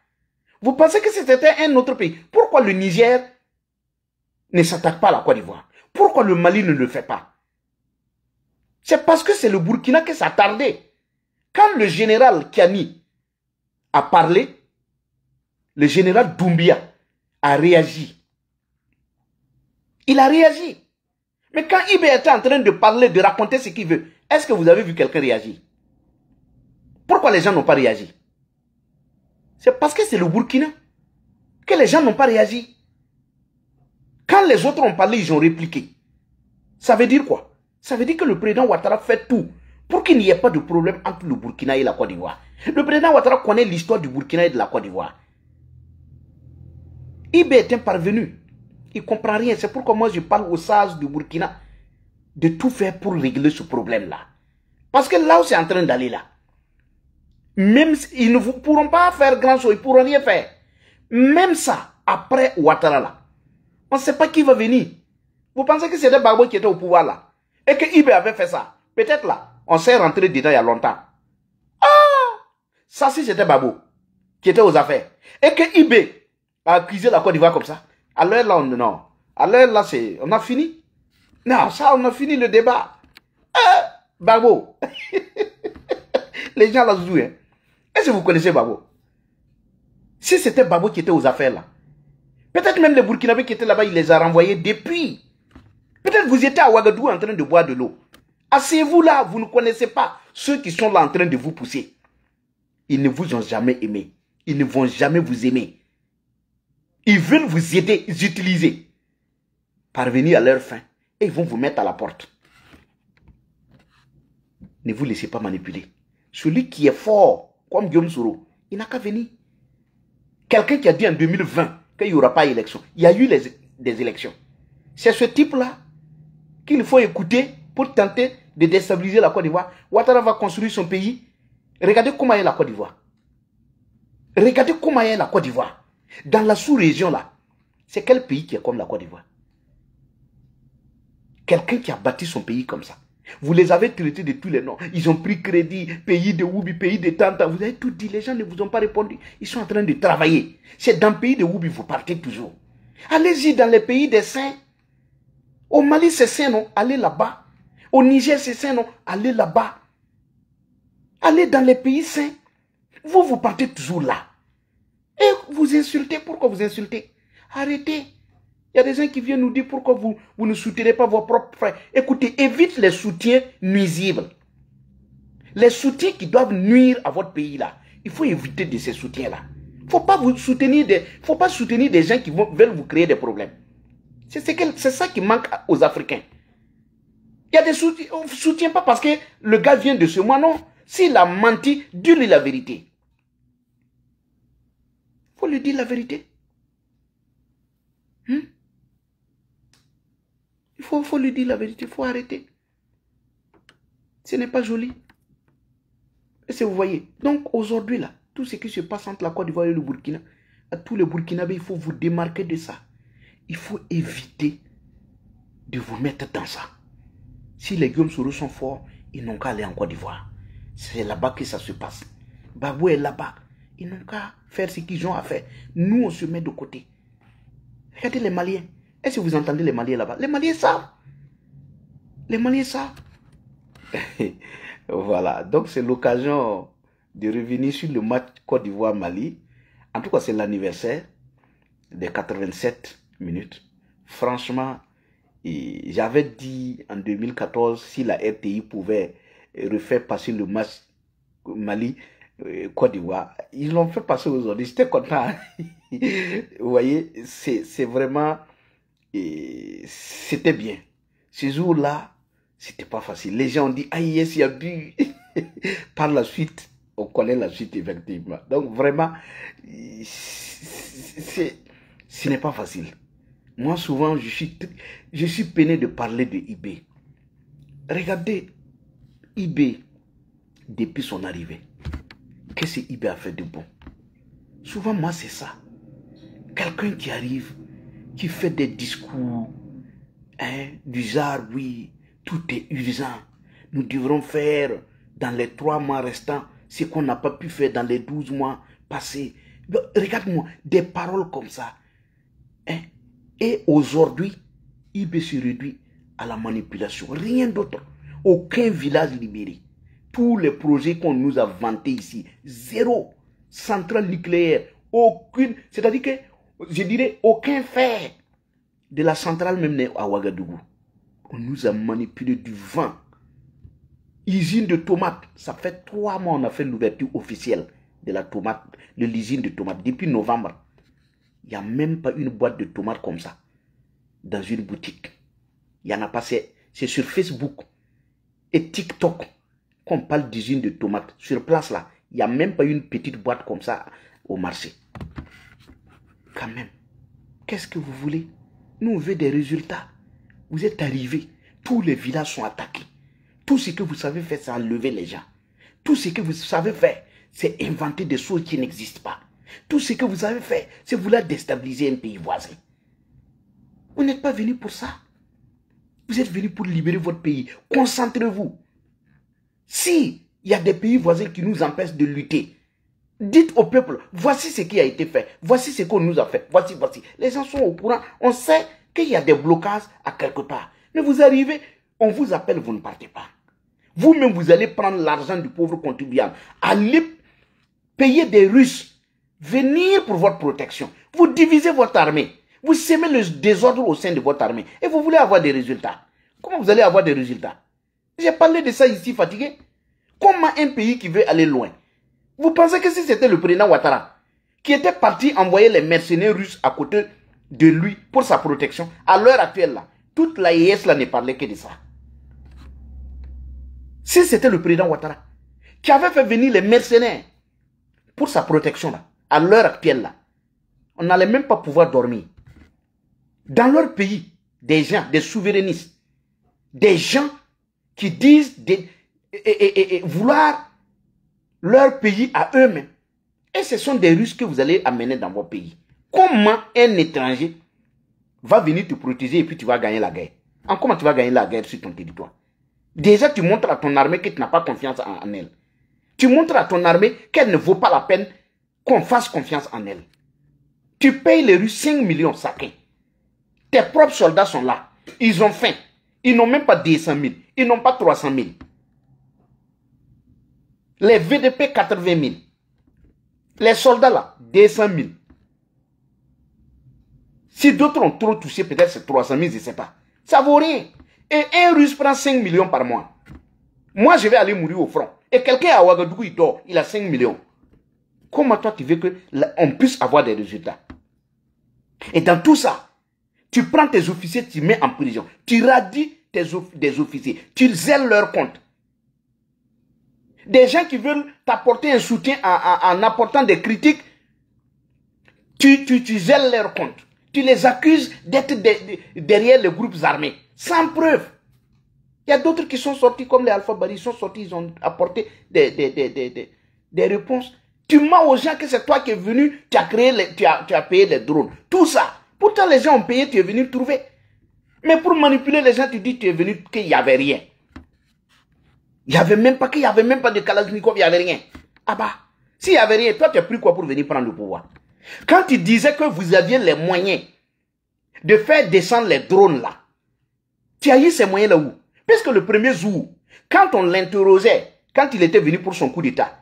Vous pensez que c'était un autre pays? Pourquoi le Niger ne s'attaque pas à la Côte d'Ivoire? Pourquoi le Mali ne le fait pas? C'est parce que c'est le Burkina que ça tardait. Quand le général Kiani a parlé, le général Doumbia a réagi. Il a réagi. Mais quand Ibé était en train de parler, de raconter ce qu'il veut, est-ce que vous avez vu quelqu'un réagir? Pourquoi les gens n'ont pas réagi? C'est parce que c'est le Burkina que les gens n'ont pas réagi. Quand les autres ont parlé, ils ont répliqué. Ça veut dire quoi? Ça veut dire que le président Ouattara fait tout pour qu'il n'y ait pas de problème entre le Burkina et la Côte d'Ivoire. Le président Ouattara connaît l'histoire du Burkina et de la Côte d'Ivoire. Ibé est un parvenu. Il ne comprend rien. C'est pourquoi moi je parle aux sages du Burkina de tout faire pour régler ce problème-là. Parce que là où c'est en train d'aller là, même ils ne pourront pas faire grand chose, ils ne pourront rien faire. Même ça, après Ouattara là, on ne sait pas qui va venir. Vous pensez que c'était Gbagbo qui était au pouvoir là? Et que Ibé avait fait ça? Peut-être là, on s'est rentré dedans il y a longtemps. Ah! Ça si c'était Gbagbo qui était aux affaires. Et que Ibé a accusé la Côte d'Ivoire comme ça. Alors là, non. Alors là, on a fini. Non, ça, on a fini le débat. Gbagbo. Les gens là se jouent. Hein. Est-ce que vous connaissez Gbagbo? Si c'était Gbagbo qui était aux affaires là, peut-être même les Burkinabés qui étaient là-bas, il les a renvoyés depuis. Peut-être vous étiez à Ouagadougou en train de boire de l'eau. Asseyez-vous là, vous ne connaissez pas ceux qui sont là en train de vous pousser. Ils ne vous ont jamais aimé. Ils ne vont jamais vous aimer. Ils veulent vous aider, vous utiliser. Parvenir à leur fin. Et ils vont vous mettre à la porte. Ne vous laissez pas manipuler. Celui qui est fort, comme Guillaume Soro, il n'a qu'à venir. Quelqu'un qui a dit en 2020 qu'il n'y aura pas d'élection. Il y a eu des élections. C'est ce type-là qu'il faut écouter pour tenter de déstabiliser la Côte d'Ivoire. Ouattara va construire son pays. Regardez comment est la Côte d'Ivoire. Regardez comment est la Côte d'Ivoire. Dans la sous-région là, c'est quel pays qui est comme la Côte d'Ivoire? Quelqu'un qui a bâti son pays comme ça. Vous les avez traités de tous les noms. Ils ont pris crédit, pays de Woubi, pays de Tanta. Vous avez tout dit, les gens ne vous ont pas répondu. Ils sont en train de travailler. C'est dans le pays de Woubi, vous partez toujours. Allez-y dans les pays des saints. Au Mali, c'est saint, non? Allez là-bas. Au Niger, c'est saint, non? Allez là-bas. Allez dans les pays saints. Vous partez toujours là. Et vous insultez. Pourquoi vous insultez? Arrêtez. Il y a des gens qui viennent nous dire pourquoi vous ne soutenez pas vos propres frères. Écoutez, évite les soutiens nuisibles. Les soutiens qui doivent nuire à votre pays là. Il faut éviter de ces soutiens-là. Il ne faut pas soutenir des gens qui veulent vous créer des problèmes. C'est ça qui manque aux Africains. Il y a des soutiens. On ne soutient pas parce que le gars vient de ce mois, non. S'il a menti, dis-lui la vérité. Il faut lui dire la vérité. Il faut lui dire la vérité. Il faut arrêter. Ce n'est pas joli. Et vous voyez. Donc aujourd'hui, là, tout ce qui se passe entre la Côte d'Ivoire et le Burkina, à tous les Burkinabés, il faut vous démarquer de ça. Il faut éviter de vous mettre dans ça. Si les Guillaume Soro sont forts, ils n'ont qu'à aller en Côte d'Ivoire. C'est là-bas que ça se passe. Gbagbo est là-bas. Ils n'ont qu'à faire ce qu'ils ont à faire. Nous, on se met de côté. Regardez les Maliens. Est-ce que vous entendez les Maliens là-bas? Les Maliens savent. Les Maliens savent. Voilà. Donc, c'est l'occasion de revenir sur le match Côte d'Ivoire-Mali. En tout cas, c'est l'anniversaire des 87 minutes. Franchement, j'avais dit en 2014, si la RTI pouvait refaire passer le match Mali-Côte d'Ivoire, ils l'ont fait passer aujourd'hui. J'étais content. Vous voyez, c'est vraiment... C'était bien. Ce jour-là, c'était pas facile. Les gens ont dit, ah yes, il y a bu. Par la suite, on connaît la suite effectivement. Donc vraiment, ce n'est pas facile. Moi, souvent, je suis peiné de parler de Ibé. Regardez, Ibé, depuis son arrivée, qu'est-ce que Ibé a fait de bon? Souvent, moi, c'est ça. Quelqu'un qui arrive, qui fait des discours, du genre, oui, tout est urgent. Nous devrons faire dans les 3 mois restants ce qu'on n'a pas pu faire dans les 12 mois passés. Regarde-moi, des paroles comme ça. Et aujourd'hui, Ibé se réduit à la manipulation. Rien d'autre. Aucun village libéré. Tous les projets qu'on nous a vantés ici, zéro. Centrale nucléaire, aucune. C'est-à-dire que, je dirais, aucun fait de la centrale même à Ouagadougou. On nous a manipulé du vent. Usine de tomates. Ça fait 3 mois on a fait l'ouverture officielle de la tomate, de l'usine de tomates. Depuis novembre. Il n'y a même pas une boîte de tomates comme ça. Dans une boutique. Il n'y en a pas. C'est sur Facebook et TikTok qu'on parle d'usine de tomates. Sur place là, il n'y a même pas une petite boîte comme ça au marché. Quand même. Qu'est-ce que vous voulez? Nous, on veut des résultats. Vous êtes arrivés. Tous les villages sont attaqués. Tout ce que vous savez faire, c'est enlever les gens. Tout ce que vous savez faire, c'est inventer des choses qui n'existent pas. Tout ce que vous savez faire, c'est vouloir déstabiliser un pays voisin. Vous n'êtes pas venu pour ça. Vous êtes venu pour libérer votre pays. Concentrez-vous. Si il y a des pays voisins qui nous empêchent de lutter, dites au peuple, voici ce qui a été fait. Voici ce qu'on nous a fait. Voici. Les gens sont au courant. On sait qu'il y a des blocages à quelque part. Mais vous arrivez, on vous appelle, vous ne partez pas. Vous-même, vous allez prendre l'argent du pauvre contribuable. Allez payer des Russes. Venir pour votre protection. Vous divisez votre armée. Vous sémez le désordre au sein de votre armée. Et vous voulez avoir des résultats. Comment vous allez avoir des résultats? J'ai parlé de ça ici, fatigué. Comment un pays qui veut aller loin? Vous pensez que si c'était le président Ouattara qui était parti envoyer les mercenaires russes à côté de lui pour sa protection, à l'heure actuelle, là, toute la l'AES là ne parlait que de ça. Si c'était le président Ouattara qui avait fait venir les mercenaires pour sa protection, là, à l'heure actuelle, là, on n'allait même pas pouvoir dormir. Dans leur pays, des gens, des souverainistes, des gens qui disent vouloir leur pays à eux-mêmes. Et ce sont des Russes que vous allez amener dans vos pays. Comment un étranger va venir te protéger et puis tu vas gagner la guerre? Comment tu vas gagner la guerre sur ton territoire? Déjà, tu montres à ton armée que tu n'as pas confiance en elle. Tu montres à ton armée qu'elle ne vaut pas la peine qu'on fasse confiance en elle. Tu payes les Russes 5 millions chacun. Tes propres soldats sont là. Ils ont faim. Ils n'ont même pas 200 000. Ils n'ont pas 300 000. Les VDP, 80 000. Les soldats là, 200 000. Si d'autres ont trop touché, peut-être c'est 300 000, je ne sais pas. Ça vaut rien. Et un Russe prend 5 millions par mois. Moi, je vais aller mourir au front. Et quelqu'un à Ouagadougou, il dort. Il a 5 millions. Comment toi, tu veux qu'on puisse avoir des résultats? Et dans tout ça, tu prends tes officiers, tu mets en prison. Tu radies des officiers. Tu zèles leur compte. Des gens qui veulent t'apporter un soutien en apportant des critiques, tu zèles leur compte. Tu les accuses d'être derrière les groupes armés. Sans preuve. Il y a d'autres qui sont sortis comme les Alpha Bari, ils sont sortis, ils ont apporté des réponses. Tu mens aux gens que c'est toi qui es venu, tu as payé les drones. Tout ça. Pourtant, les gens ont payé, tu es venu trouver. Mais pour manipuler les gens, tu dis tu es venu qu'il n'y avait rien. Il n'y avait même pas de Kalachnikov, il n'y avait rien. Ah bah, s'il n'y avait rien, toi tu as pris quoi pour venir prendre le pouvoir? Quand tu disais que vous aviez les moyens de faire descendre les drones là, tu as eu ces moyens là où? Parce que le premier jour, quand on l'interrogeait, quand il était venu pour son coup d'état,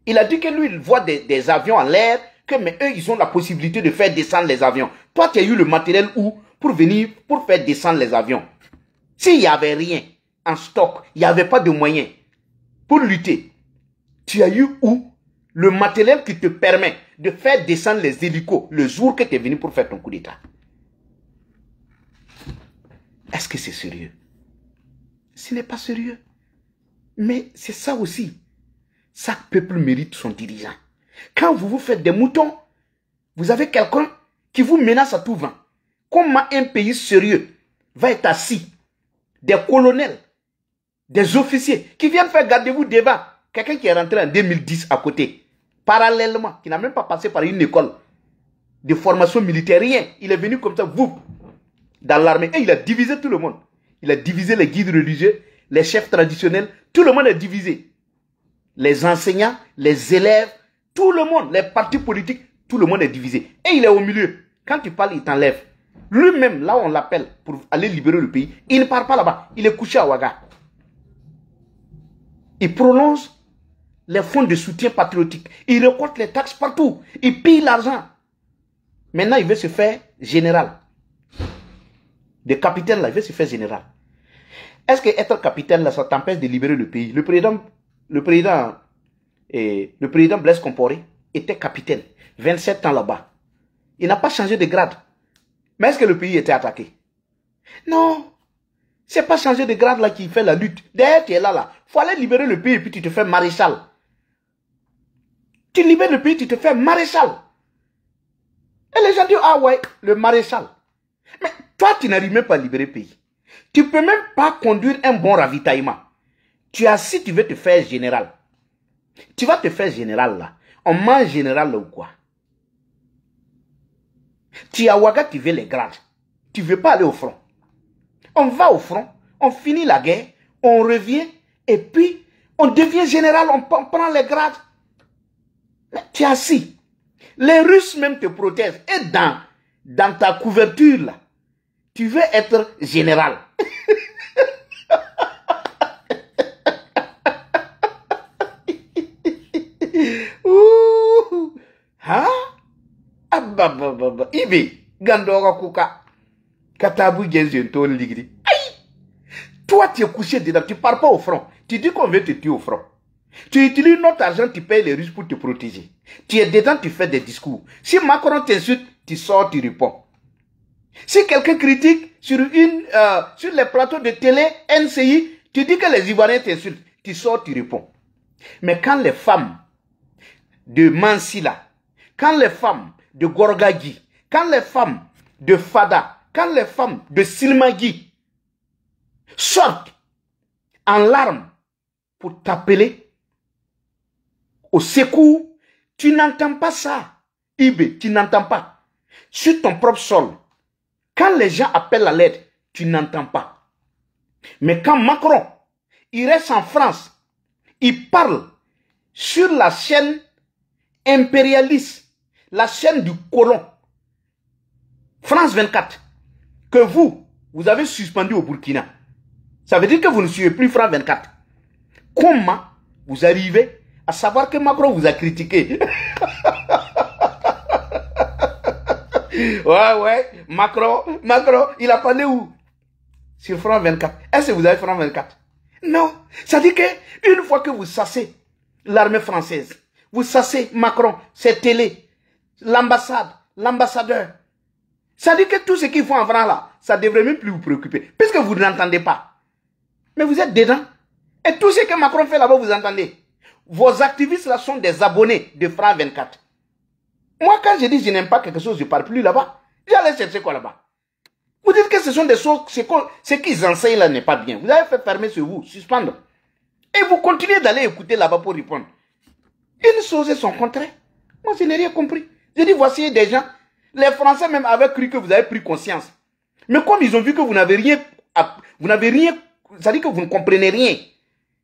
il a dit que lui, il voit des avions en l'air, que mais eux, ils ont la possibilité de faire descendre les avions. Toi, tu as eu le matériel où pour venir, pour faire descendre les avions. S'il n'y avait rien en stock, il n'y avait pas de moyens pour lutter, tu as eu où le matériel qui te permet de faire descendre les hélicos le jour que tu es venu pour faire ton coup d'état? Est-ce que c'est sérieux? Ce n'est pas sérieux. Mais c'est ça aussi. Chaque peuple mérite son dirigeant. Quand vous vous faites des moutons, vous avez quelqu'un qui vous menace à tout vent. Comment un pays sérieux va être assis? Des colonels, des officiers qui viennent faire gardez-vous devant. Quelqu'un qui est rentré en 2010 à côté, parallèlement, qui n'a même pas passé par une école de formation militaire, rien. Il est venu comme ça, vous, dans l'armée. Et il a divisé tout le monde. Il a divisé les guides religieux, les chefs traditionnels. Tout le monde est divisé. Les enseignants, les élèves, tout le monde, les partis politiques, tout le monde est divisé. Et il est au milieu. Quand tu parles, il t'enlève. Lui-même, là où on l'appelle pour aller libérer le pays, il ne part pas là-bas. Il est couché à Ouaga. Il prolonge les fonds de soutien patriotique. Il récolte les taxes partout. Il pille l'argent. Maintenant, il veut se faire général. De capitaine, là, il veut se faire général. Est-ce que être capitaine, là, ça t'empêche de libérer le pays? Le président Blaise Compaoré était capitaine. 27 ans là-bas. Il n'a pas changé de grade. Mais est-ce que le pays était attaqué? Non. C'est pas changer de grade là qui fait la lutte. Derrière, tu es là, là. Il faut aller libérer le pays et puis tu te fais maréchal. Tu libères le pays, tu te fais maréchal. Et les gens disent, ah ouais, le maréchal. Mais toi, tu n'arrives même pas à libérer le pays. Tu ne peux même pas conduire un bon ravitaillement. Tu as si tu veux te faire général. Tu vas te faire général là. On mange général là ou quoi? Tu es à Ouaga, tu veux les grades. Tu ne veux pas aller au front. On va au front, on finit la guerre, on revient, et puis on devient général, on prend les grades. Mais tu es assis. Les Russes même te protègent. Et dans ta couverture là, tu veux être général. Ouh, hein? Ibe, Gandora Kuka. Katabu Genzienton Ligri. Toi, tu es couché dedans, tu ne pars pas au front. Tu dis qu'on veut te tuer au front. Tu utilises notre argent, tu payes les Russes pour te protéger. Tu es dedans, tu fais des discours. Si Macron t'insulte, tu sors, tu réponds. Si quelqu'un critique sur les plateaux de télé, NCI, tu dis que les Ivoiriens t'insultent, tu sors, tu réponds. Mais quand les femmes de Mansila, quand les femmes de Gorgagi, quand les femmes de Fada, quand les femmes de Silmagui sortent en larmes pour t'appeler au secours, tu n'entends pas ça. Ibe, tu n'entends pas. Sur ton propre sol, quand les gens appellent à l'aide, tu n'entends pas. Mais quand Macron, il reste en France, il parle sur la chaîne impérialiste, la chaîne du colon, France 24, que vous avez suspendu au Burkina. Ça veut dire que vous ne suivez plus France 24. Comment vous arrivez à savoir que Macron vous a critiqué? Ouais, Macron, il a parlé où? Sur France 24. Est-ce que vous avez France 24? Non. Ça dit que une fois que vous sassez l'armée française, vous sassez Macron, ses télé, l'ambassade, l'ambassadeur, ça dit que tout ce qu'ils font en France là, ça ne devrait même plus vous préoccuper, puisque vous n'entendez pas. Mais vous êtes dedans. Et tout ce que Macron fait là-bas, vous entendez. Vos activistes là sont des abonnés de France 24. Moi, quand je dis je n'aime pas quelque chose, je ne parle plus là-bas. J'allais chercher quoi là-bas? Vous dites que ce sont des choses, ce qu'ils enseignent là n'est pas bien. Vous avez fait fermer sur vous, suspendre. Et vous continuez d'aller écouter là-bas pour répondre. Une chose et son contraire. Moi, je n'ai rien compris. Je dis, voici des gens. Les Français même avaient cru que vous avez pris conscience. Mais comme ils ont vu que vous n'avez rien, ça dit que vous ne comprenez rien.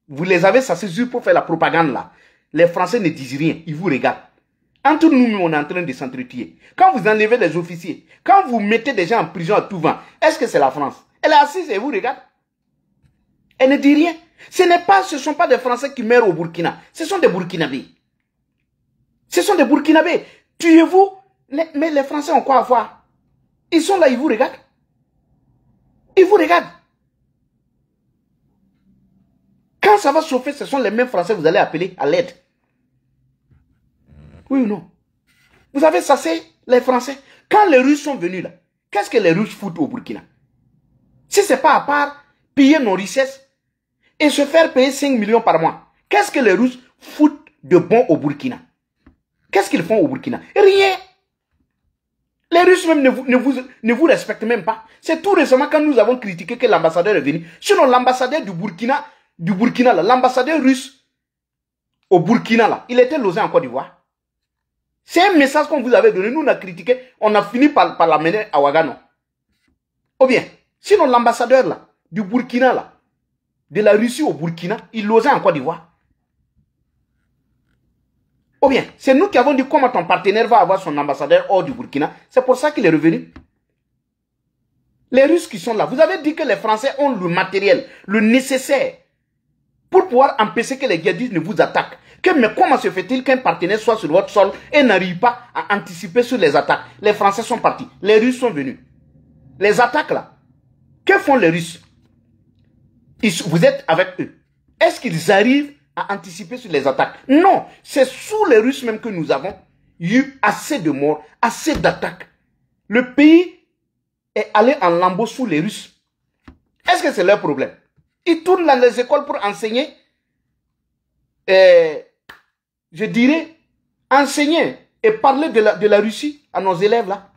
Vous les avez sassés pour faire la propagande là. Les Français ne disent rien, ils vous regardent. Entre nous, on est en train de s'entretuer. Quand vous enlevez les officiers, quand vous mettez des gens en prison à tout vent, est-ce que c'est la France? Elle est assise et vous regarde. Elle ne dit rien. Ce ne sont pas des Français qui meurent au Burkina. Ce sont des Burkinabés. Ce sont des Burkinabés. Tuez-vous. Mais les Français ont quoi à voir? Ils sont là, ils vous regardent. Ils vous regardent. Quand ça va chauffer, ce sont les mêmes Français que vous allez appeler à l'aide. Oui ou non? Vous avez sassé les Français. Quand les Russes sont venus là, qu'est-ce que les Russes foutent au Burkina? Si ce n'est pas à part piller nos richesses et se faire payer 5 millions par mois, qu'est-ce que les Russes foutent de bon au Burkina? Qu'est-ce qu'ils font au Burkina? Rien. Les Russes même ne vous respectent même pas. C'est tout récemment quand nous avons critiqué que l'ambassadeur est venu. Sinon l'ambassadeur du Burkina l'ambassadeur russe au Burkina là, il était logé en Côte d'Ivoire. C'est un message qu'on vous avait donné, nous on a critiqué, on a fini par la mener à Ouagadougou. Ou bien, sinon l'ambassadeur là, du Burkina là, de la Russie au Burkina, il logeait en Côte d'Ivoire. Ou bien, c'est nous qui avons dit comment ton partenaire va avoir son ambassadeur hors du Burkina. C'est pour ça qu'il est revenu. Les Russes qui sont là, vous avez dit que les Français ont le matériel, le nécessaire pour pouvoir empêcher que les djihadistes ne vous attaquent. Mais comment se fait-il qu'un partenaire soit sur votre sol et n'arrive pas à anticiper sur les attaques? Les Français sont partis, les Russes sont venus. Les attaques là, que font les Russes? Vous êtes avec eux. Est-ce qu'ils arrivent à anticiper sur les attaques? Non, c'est sous les Russes même que nous avons eu assez de morts, assez d'attaques. Le pays est allé en lambeaux sous les Russes. Est-ce que c'est leur problème? Ils tournent dans les écoles pour enseigner, je dirais, enseigner et parler de la Russie à nos élèves là.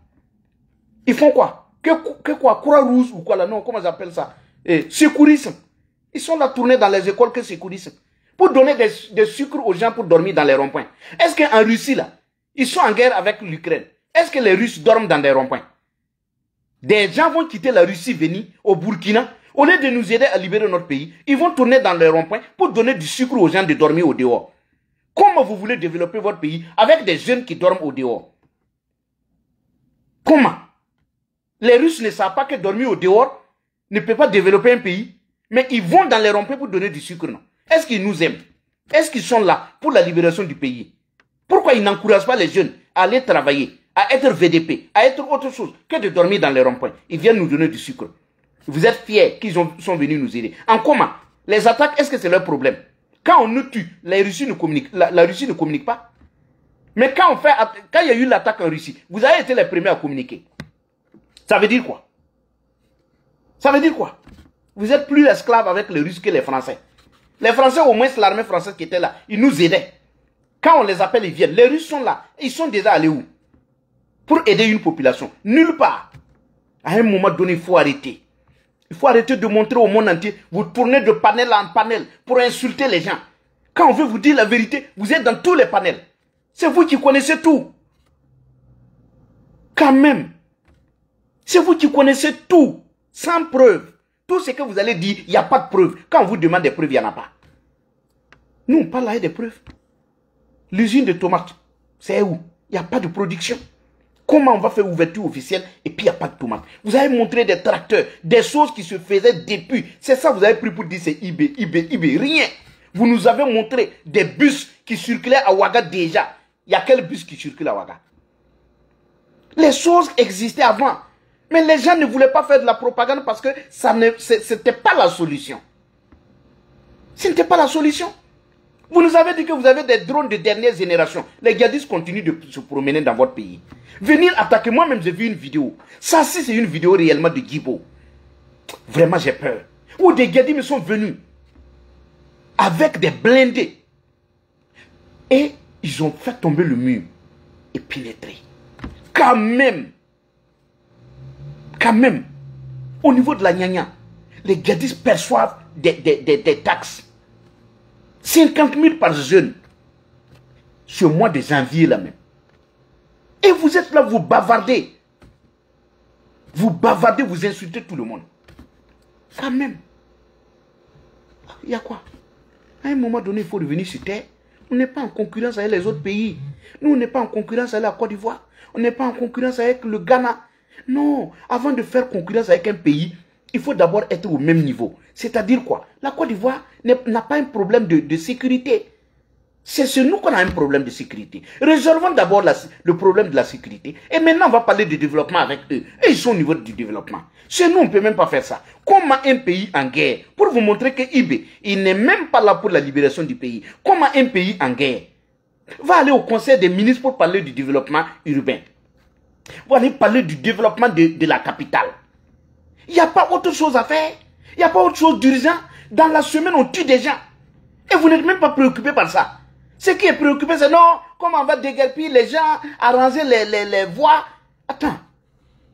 Ils font quoi? Que quoi? Croix-Rouge ou quoi là? Non, comment j'appelle ça? Secourisme. Ils sont là tournés dans les écoles que secourisme. Pour donner des sucres aux gens pour dormir dans les ronds-points. Est-ce qu'en Russie là, ils sont en guerre avec l'Ukraine? Est-ce que les Russes dorment dans des ronds-points? Des gens vont quitter la Russie, venir au Burkina. Au lieu de nous aider à libérer notre pays, ils vont tourner dans les ronds-points pour donner du sucre aux gens de dormir au dehors. Comment vous voulez développer votre pays avec des jeunes qui dorment au dehors? Comment? Les Russes ne savent pas que dormir au dehors ne peut pas développer un pays, mais ils vont dans les ronds-points pour donner du sucre, non? Est-ce qu'ils nous aiment? Est-ce qu'ils sont là pour la libération du pays? Pourquoi ils n'encouragent pas les jeunes à aller travailler, à être VDP, à être autre chose que de dormir dans les ronds-points? Ils viennent nous donner du sucre. Vous êtes fiers qu'ils sont venus nous aider. En comment? Les attaques, est-ce que c'est leur problème? Quand on nous tue, la Russie ne communique pas. Mais quand il y a eu l'attaque en Russie, vous avez été les premiers à communiquer. Ça veut dire quoi? Ça veut dire quoi? Vous êtes plus esclaves avec les Russes que les Français. Les Français, au moins l'armée française qui était là, ils nous aidaient. Quand on les appelle, ils viennent. Les Russes sont là. Ils sont déjà allés où? Pour aider une population. Nulle part. À un moment donné, il faut arrêter. Il faut arrêter de montrer au monde entier. Vous tournez de panel en panel pour insulter les gens. Quand on veut vous dire la vérité, vous êtes dans tous les panels. C'est vous qui connaissez tout. Quand même. C'est vous qui connaissez tout. Sans preuve. Tout ce que vous allez dire, il n'y a pas de preuve. Quand on vous demande des preuves, il n'y en a pas. Nous, on parle là des preuves. L'usine de tomates, c'est où? Il n'y a pas de production. Comment on va faire ouverture officielle et puis il n'y a pas de tomates? Vous avez montré des tracteurs, des choses qui se faisaient depuis. C'est ça que vous avez pris pour dire c'est IB, rien. Vous nous avez montré des bus qui circulaient à Ouaga déjà. Il y a quel bus qui circule à Ouaga? Les choses existaient avant. Mais les gens ne voulaient pas faire de la propagande parce que ce n'était pas la solution. Ce n'était pas la solution. Vous nous avez dit que vous avez des drones de dernière génération. Les djihadistes continuent de se promener dans votre pays. Venir attaquer, moi-même j'ai vu une vidéo. Ça, si c'est une vidéo réellement de Guibo. Vraiment, j'ai peur. Où des djihadistes sont venus avec des blindés. Et ils ont fait tomber le mur et pénétrer. Quand même, au niveau de la Nyanya, les djihadistes perçoivent des taxes. 50 000 par jeune. Ce mois de janvier là même. Et vous êtes là, vous bavardez. Vous bavardez, vous insultez tout le monde. Quand même. Il y a quoi? À un moment donné, il faut revenir sur terre. On n'est pas en concurrence avec les autres pays. Nous, on n'est pas en concurrence avec la Côte d'Ivoire. On n'est pas en concurrence avec le Ghana. Non, avant de faire concurrence avec un pays, il faut d'abord être au même niveau. C'est-à-dire quoi? La Côte d'Ivoire n'a pas un problème de sécurité. C'est sur nous qu'on a un problème de sécurité. Résolvons d'abord le problème de la sécurité. Et maintenant, on va parler de développement avec eux. Et ils sont au niveau du développement. Chez nous, on ne peut même pas faire ça. Comment un pays en guerre, pour vous montrer que IB, il n'est même pas là pour la libération du pays. Comment un pays en guerre va aller au conseil des ministres pour parler du développement urbain? Va aller parler du développement de la capitale. Il n'y a pas autre chose à faire. Il n'y a pas autre chose d'urgent. Dans la semaine, on tue des gens. Et vous n'êtes même pas préoccupé par ça. Ce qui est préoccupé, c'est non, comment on va déguerpir les gens, arranger les voies. Attends,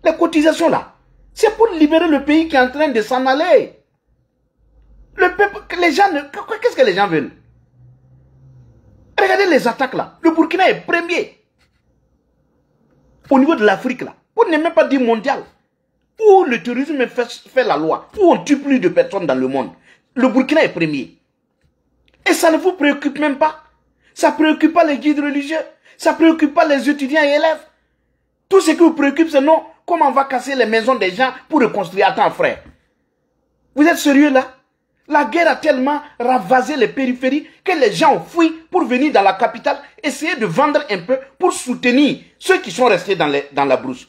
les cotisations là, c'est pour libérer le pays qui est en train de s'en aller. Le peuple, les gens, qu'est-ce que les gens veulent? Regardez les attaques là. Le Burkina est premier. Au niveau de l'Afrique là, pour ne même pas dire mondial. Où le terrorisme fait la loi, où on tue plus de personnes dans le monde. Le Burkina est premier. Et ça ne vous préoccupe même pas. Ça ne préoccupe pas les guides religieux. Ça ne préoccupe pas les étudiants et élèves. Tout ce qui vous préoccupe, c'est non, comment on va casser les maisons des gens pour reconstruire. Attends, frère. Vous êtes sérieux là? La guerre a tellement ravagé les périphéries que les gens ont fui pour venir dans la capitale, essayer de vendre un peu pour soutenir ceux qui sont restés dans la brousse.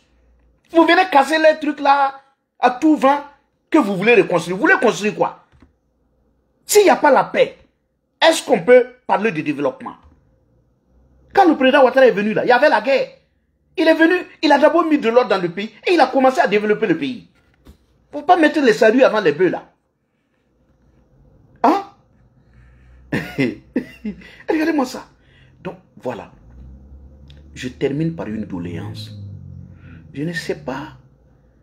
Vous venez casser les trucs là à tout vent que vous voulez reconstruire. Vous voulez construire quoi? S'il n'y a pas la paix, est-ce qu'on peut parler de développement? Quand le président Ouattara est venu là, il y avait la guerre. Il est venu, il a d'abord mis de l'ordre dans le pays et il a commencé à développer le pays. Il ne faut pas mettre les saluts avant les bœufs là. Hein? Regardez-moi ça. Donc voilà. Je termine par une doléance. Je ne sais pas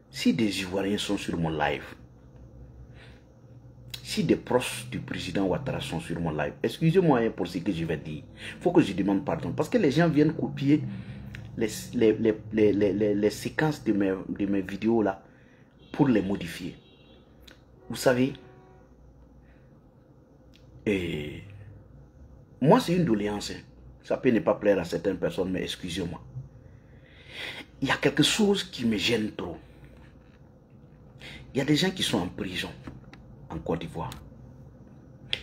si des Ivoiriens sont sur mon live. Si des proches du président Ouattara sont sur mon live. Excusez-moi pour ce que je vais dire. Il faut que je demande pardon. Parce que les gens viennent copier les séquences de mes vidéos là pour les modifier. Vous savez, moi c'est une doléance. Hein. Ça peut ne pas plaire à certaines personnes, mais excusez-moi. Il y a quelque chose qui me gêne trop. Il y a des gens qui sont en prison en Côte d'Ivoire.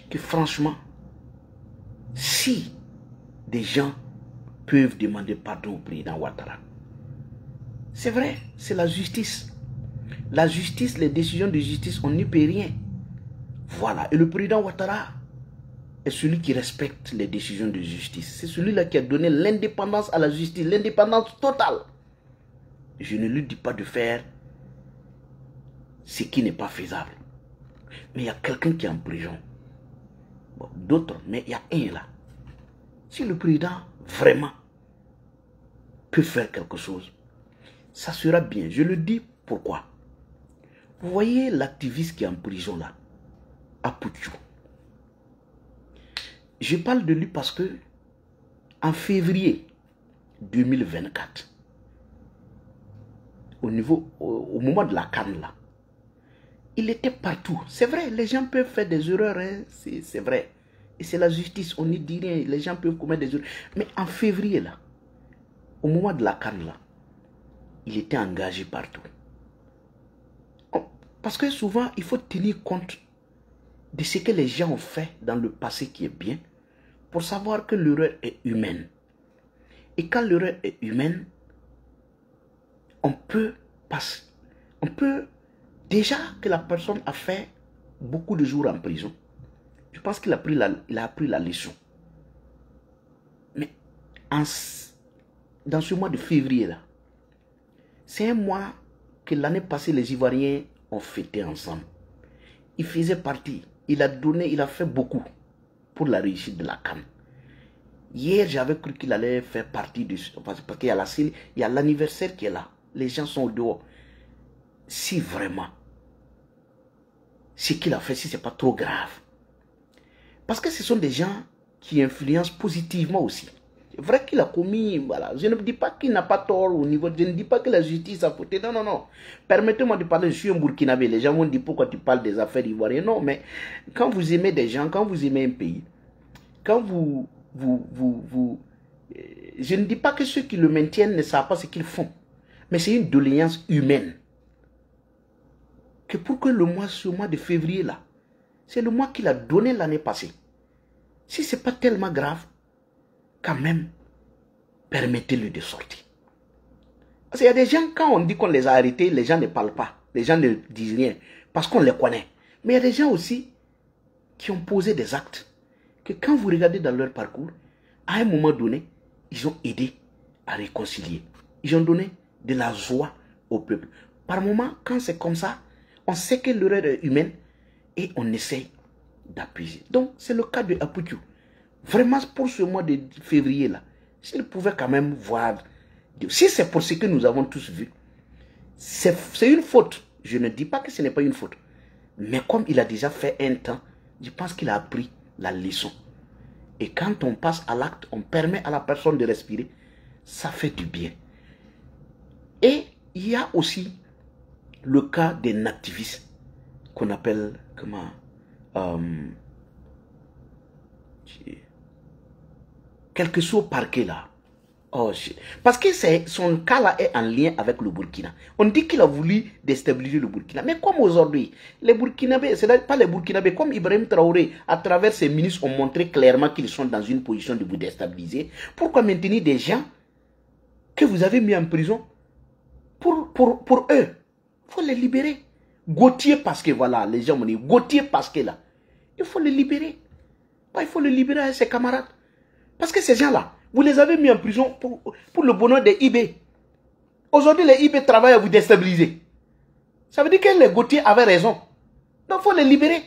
Que franchement, si des gens peuvent demander pardon au président Ouattara, c'est vrai, c'est la justice. La justice, les décisions de justice, on n'y peut rien. Voilà. Et le président Ouattara est celui qui respecte les décisions de justice. C'est celui-là qui a donné l'indépendance à la justice, l'indépendance totale. Je ne lui dis pas de faire ce qui n'est pas faisable. Mais il y a quelqu'un qui est en prison. Bon, d'autres, mais il y a un là. Si le président vraiment peut faire quelque chose, ça sera bien. Je le dis pourquoi. Vous voyez l'activiste qui est en prison là, Apoutou. Je parle de lui parce que en février 2024, au moment de la CAN là, il était partout. C'est vrai, les gens peuvent faire des erreurs, hein, c'est vrai. Et c'est la justice, on n'y dit rien, les gens peuvent commettre des erreurs. Mais en février là, au moment de la CAN là, il était engagé partout. Parce que souvent, il faut tenir compte de ce que les gens ont fait dans le passé qui est bien, pour savoir que l'erreur est humaine. Et quand l'erreur est humaine, on peut déjà que la personne a fait beaucoup de jours en prison. Je pense qu'il a appris la leçon. Mais dans ce mois de février là, c'est un mois que l'année passée les Ivoiriens ont fêté ensemble. Il faisait partie, il a donné, il a fait beaucoup pour la réussite de la CAN. Hier, j'avais cru qu'il allait faire partie de... Parce qu'il y a l'anniversaire qui est là. Les gens sont au dehors. Si vraiment, ce qu'il a fait, si ce n'est pas trop grave. Parce que ce sont des gens qui influencent positivement aussi. C'est vrai qu'il a commis, voilà. Je ne dis pas qu'il n'a pas tort au niveau... Je ne dis pas que la justice a fauté. Non, non, non. Permettez-moi de parler, je suis un Burkinabé. Les gens vont dire pourquoi tu parles des affaires ivoiriennes. Non, mais quand vous aimez des gens, quand vous aimez un pays, quand je ne dis pas que ceux qui le maintiennent ne savent pas ce qu'ils font. Mais c'est une doléance humaine. Que pour que ce mois de février là, c'est le mois qu'il a donné l'année passée. Si ce n'est pas tellement grave, quand même, permettez-lui de sortir. Parce qu'il y a des gens, quand on dit qu'on les a arrêtés, les gens ne parlent pas. Les gens ne disent rien. Parce qu'on les connaît. Mais il y a des gens aussi qui ont posé des actes. Que quand vous regardez dans leur parcours, à un moment donné, ils ont aidé à réconcilier. Ils ont donné de la joie au peuple. Par moment, quand c'est comme ça, on sait que l'erreur est humaine et on essaye d'appuyer. Donc, c'est le cas de Apoutou. Vraiment, pour ce mois de février là, s'il pouvait quand même voir, si c'est pour ce que nous avons tous vu, c'est une faute. Je ne dis pas que ce n'est pas une faute. Mais comme il a déjà fait un temps, je pense qu'il a appris la leçon. Et quand on passe à l'acte, on permet à la personne de respirer, ça fait du bien. Et il y a aussi le cas d'un activiste qu'on appelle comment quelque chose au parquet là. Oh, parce que son cas-là est en lien avec le Burkina. On dit qu'il a voulu déstabiliser le Burkina. Mais comme aujourd'hui, les Burkinabés, ce n'est pas les Burkinabés, comme Ibrahim Traoré, à travers ses ministres, ont montré clairement qu'ils sont dans une position de vous déstabiliser. Pourquoi maintenir des gens que vous avez mis en prison pour eux? Il faut les libérer. Gauthier parce que voilà, les gens m'ont dit, Gauthier parce que là, il faut les libérer. Il faut le libérer à ses camarades. Parce que ces gens-là, vous les avez mis en prison pour le bonheur des IB. Aujourd'hui, les IB travaillent à vous déstabiliser. Ça veut dire que les Gauthier avaient raison. Donc, il faut les libérer.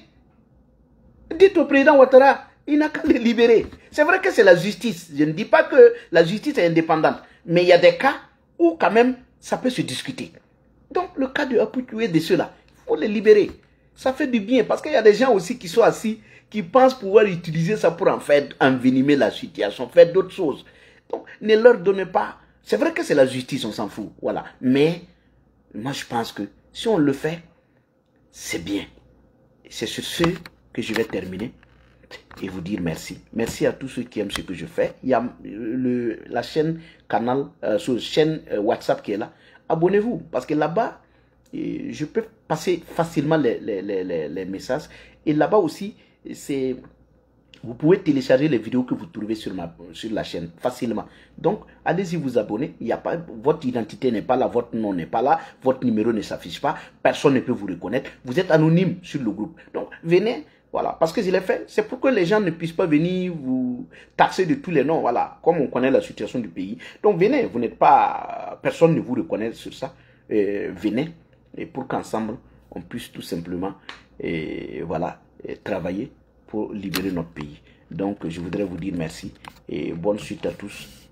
Dites au président Ouattara, il n'a qu'à les libérer. C'est vrai que c'est la justice. Je ne dis pas que la justice est indépendante. Mais il y a des cas où, quand même, ça peut se discuter. Donc, le cas de Apoutou et de ceux-là, il faut les libérer. Ça fait du bien. Parce qu'il y a des gens aussi qui sont assis, qui pensent pouvoir utiliser ça pour en faire envenimer la situation, faire d'autres choses. Donc, ne leur donnez pas. C'est vrai que c'est la justice, on s'en fout. Voilà. Mais, moi, je pense que si on le fait, c'est bien. C'est sur ce que je vais terminer et vous dire merci. Merci à tous ceux qui aiment ce que je fais. Il y a la chaîne canal, sur chaîne WhatsApp qui est là. Abonnez-vous parce que là-bas, je peux passer facilement les messages. Et là-bas aussi, vous pouvez télécharger les vidéos que vous trouvez sur la chaîne facilement. Donc, allez-y vous abonner. Il y a pas, votre identité n'est pas là, votre nom n'est pas là, votre numéro ne s'affiche pas, personne ne peut vous reconnaître. Vous êtes anonyme sur le groupe. Donc, venez, voilà, parce que je l'ai fait. C'est pour que les gens ne puissent pas venir vous taxer de tous les noms, voilà, comme on connaît la situation du pays. Donc, venez, vous n'êtes pas, personne ne vous reconnaît sur ça. Venez, et pour qu'ensemble, on puisse tout simplement, voilà, travailler pour libérer notre pays. Donc, je voudrais vous dire merci et bonne suite à tous.